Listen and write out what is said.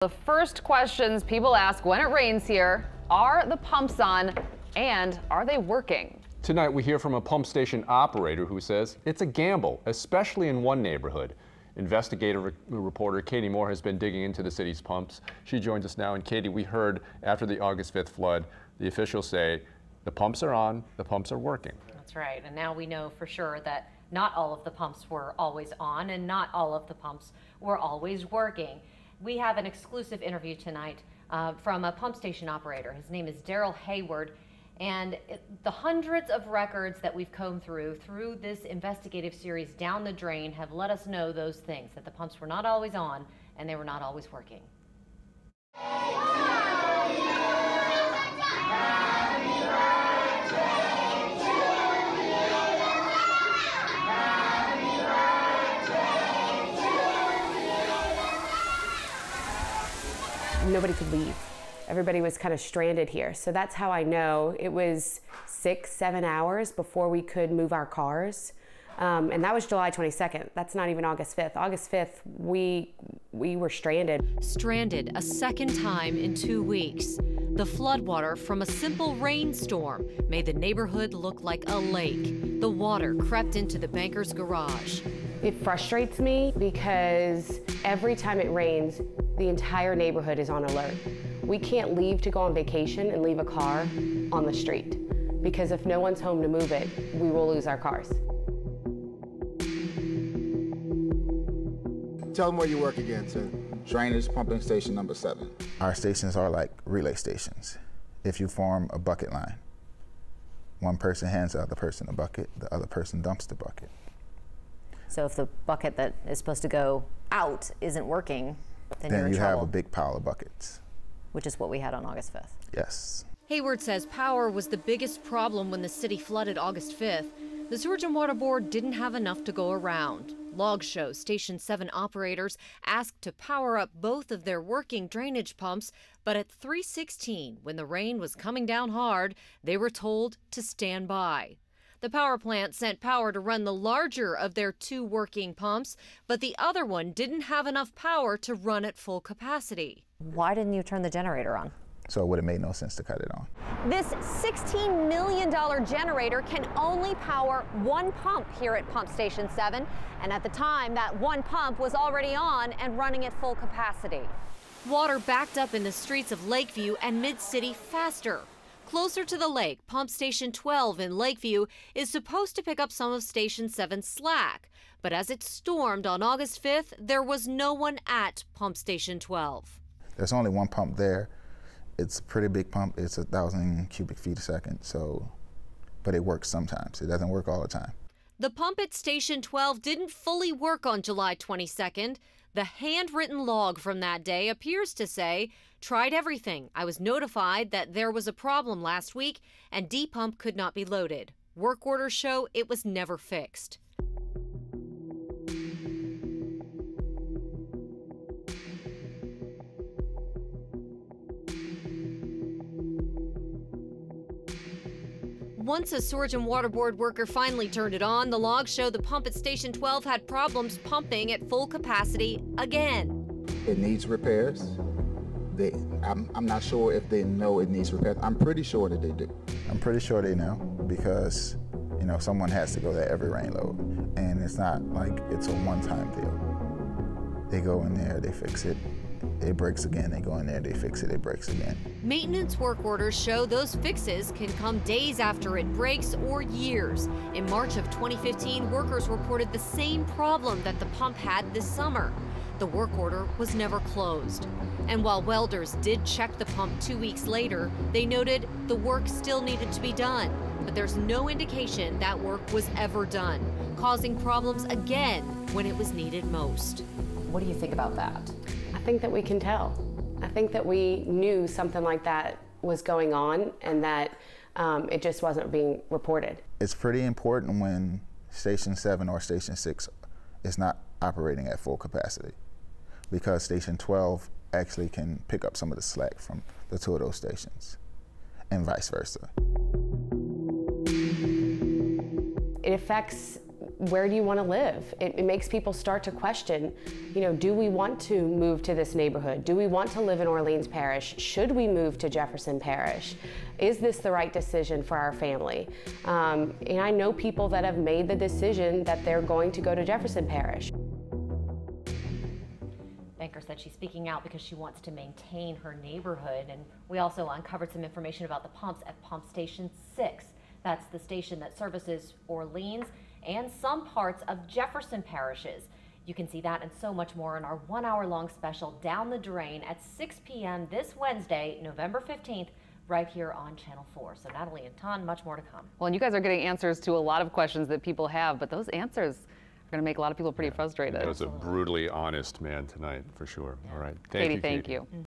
The first questions people ask when it rains here: are the pumps on and are they working? Tonight we hear from a pump station operator who says it's a gamble, especially in one neighborhood. Investigative reporter Katie Moore has been digging into the city's pumps. She joins us now. And Katie, we heard after the August 5th flood, the officials say the pumps are on, the pumps are working. That's right. And now we know for sure that not all of the pumps were always on and not all of the pumps were always working. We have an exclusive interview tonight from a pump station operator. His name is Daryl Hayward. And the hundreds of records that we've combed through this investigative series, Down the Drain, have let us know those things, that the pumps were not always on and they were not always working. Nobody could leave. Everybody was kind of stranded here. So that's how I know it was 6-7 hours before we could move our cars. And that was July 22nd. That's not even August 5th. August 5th, we were stranded. Stranded a second time in 2 weeks. The floodwater from a simple rainstorm made the neighborhood look like a lake. The water crept into the banker's garage. It frustrates me because every time it rains, the entire neighborhood is on alert. We can't leave to go on vacation and leave a car on the street, because if no one's home to move it, we will lose our cars. Tell them where you work again, Sid. Drainage pumping station number 7. Our stations are like relay stations. If you form a bucket line, one person hands the other person a bucket, the other person dumps the bucket. So if the bucket that is supposed to go out isn't working, then you're in trouble. Have a big pile of buckets. Which is what we had on August 5th. Yes. Hayward says power was the biggest problem when the city flooded August 5th. The Sewage and Water Board didn't have enough to go around. Logs show Station 7 operators asked to power up both of their working drainage pumps, but at 3:16, when the rain was coming down hard, they were told to stand by. The power plant sent power to run the larger of their 2 working pumps, but the other one didn't have enough power to run at full capacity. Why didn't you turn the generator on? So it would have made no sense to cut it on. This $16 million generator can only power one pump here at Pump Station 7. And at the time, that one pump was already on and running at full capacity. Water backed up in the streets of Lakeview and Mid-City faster. Closer to the lake, Pump Station 12 in Lakeview is supposed to pick up some of Station 7's slack. But as it stormed on August 5th, there was no one at Pump Station 12. There's only one pump there. It's a pretty big pump. It's 1,000 cubic feet a second, but it works sometimes. It doesn't work all the time. The pump at Station 12 didn't fully work on July 22nd. The handwritten log from that day appears to say, "Tried everything. I was notified that there was a problem last week and D-pump could not be loaded. Work orders show it was never fixed." Once a Sewage and Water Board worker finally turned it on, the logs show the pump at Station 12 had problems pumping at full capacity again. It needs repairs. I'm not sure if they know it needs repairs. I'm pretty sure that they do. I'm pretty sure they know because, someone has to go there every rain load. And it's not like it's a one-time deal. They go in there, they fix it. It breaks again, they go in there, they fix it, it breaks again. Maintenance work orders show those fixes can come days after it breaks or years. In March of 2015, workers reported the same problem that the pump had this summer. The work order was never closed. And while welders did check the pump 2 weeks later, they noted the work still needed to be done. But there's no indication that work was ever done, causing problems again when it was needed most. What do you think about that? I think that we can tell. I think that we knew something like that was going on and that it just wasn't being reported. It's pretty important when Station 7 or Station 6 is not operating at full capacity, because Station 12 actually can pick up some of the slack from the 2 of those stations, and vice versa. It affects where do you want to live? It makes people start to question, you know, do we want to move to this neighborhood? Do we want to live in Orleans Parish? Should we move to Jefferson Parish? Is this the right decision for our family? And I know people that have made the decision that they're going to go to Jefferson Parish. Banker said she's speaking out because she wants to maintain her neighborhood. And we also uncovered some information about the pumps at Pump Station 6. That's the station that services Orleans and some parts of Jefferson parishes. You can see that and so much more in our 1 hour long special Down the Drain at 6 p.m. this Wednesday, November 15th, right here on Channel 4. So Natalie and Ton, much more to come. Well, and you guys are getting answers to a lot of questions that people have, but those answers are going to make a lot of people pretty frustrated. That was a brutally honest man tonight, for sure. All right. Katie, thank you.